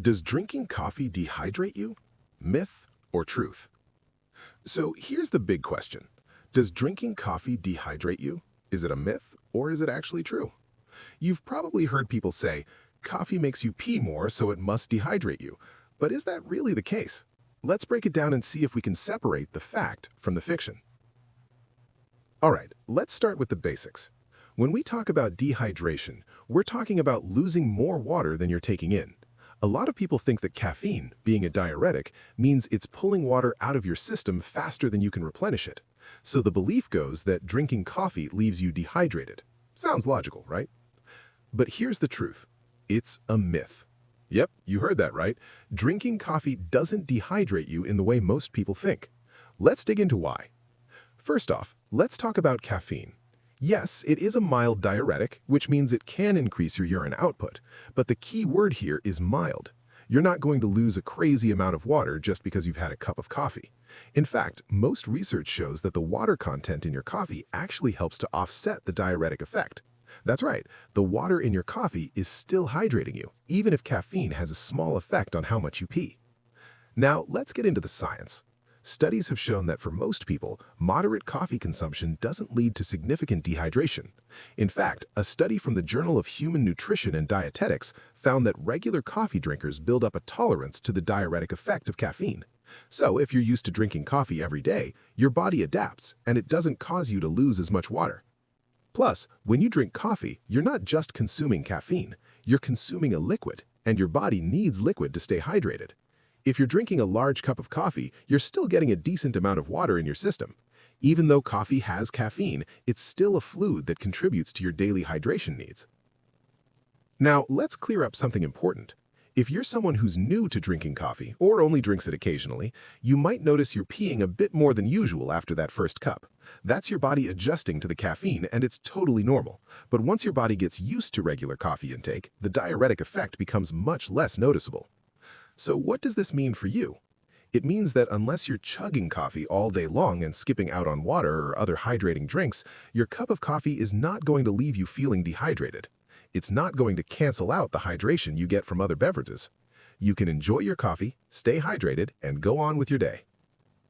Does drinking coffee dehydrate you? Myth or truth? So here's the big question. Does drinking coffee dehydrate you? Is it a myth or is it actually true? You've probably heard people say, coffee makes you pee more, so it must dehydrate you. But is that really the case? Let's break it down and see if we can separate the fact from the fiction. All right, let's start with the basics. When we talk about dehydration, we're talking about losing more water than you're taking in. A lot of people think that caffeine, being a diuretic, means it's pulling water out of your system faster than you can replenish it. So the belief goes that drinking coffee leaves you dehydrated. Sounds logical, right? But here's the truth. It's a myth. Yep, you heard that right. Drinking coffee doesn't dehydrate you in the way most people think. Let's dig into why. First off, let's talk about caffeine. Yes, it is a mild diuretic, which means it can increase your urine output, but the key word here is mild. You're not going to lose a crazy amount of water just because you've had a cup of coffee. In fact, most research shows that the water content in your coffee actually helps to offset the diuretic effect. That's right, the water in your coffee is still hydrating you, even if caffeine has a small effect on how much you pee. Now, let's get into the science. Studies have shown that for most people, moderate coffee consumption doesn't lead to significant dehydration. In fact, a study from the Journal of Human Nutrition and Dietetics found that regular coffee drinkers build up a tolerance to the diuretic effect of caffeine. So if you're used to drinking coffee every day, your body adapts and it doesn't cause you to lose as much water. Plus, when you drink coffee, you're not just consuming caffeine, you're consuming a liquid, and your body needs liquid to stay hydrated. If you're drinking a large cup of coffee, you're still getting a decent amount of water in your system. Even though coffee has caffeine, it's still a fluid that contributes to your daily hydration needs. Now, let's clear up something important. If you're someone who's new to drinking coffee, or only drinks it occasionally, you might notice you're peeing a bit more than usual after that first cup. That's your body adjusting to the caffeine, and it's totally normal. But once your body gets used to regular coffee intake, the diuretic effect becomes much less noticeable. So what does this mean for you? It means that unless you're chugging coffee all day long and skipping out on water or other hydrating drinks, your cup of coffee is not going to leave you feeling dehydrated. It's not going to cancel out the hydration you get from other beverages. You can enjoy your coffee, stay hydrated, and go on with your day.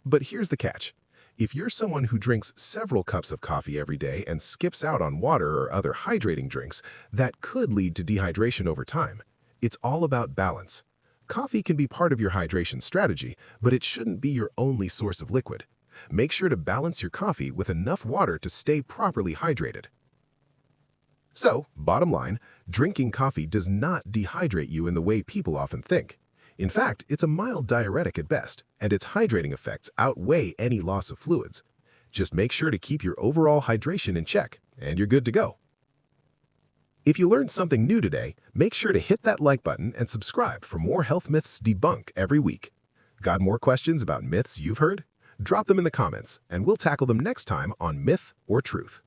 But here's the catch. If you're someone who drinks several cups of coffee every day and skips out on water or other hydrating drinks, that could lead to dehydration over time. It's all about balance. Coffee can be part of your hydration strategy, but it shouldn't be your only source of liquid. Make sure to balance your coffee with enough water to stay properly hydrated. So, bottom line, drinking coffee does not dehydrate you in the way people often think. In fact, it's a mild diuretic at best, and its hydrating effects outweigh any loss of fluids. Just make sure to keep your overall hydration in check, and you're good to go. If you learned something new today, make sure to hit that like button and subscribe for more health myths debunked every week. Got more questions about myths you've heard? Drop them in the comments, and we'll tackle them next time on Myth or Truth.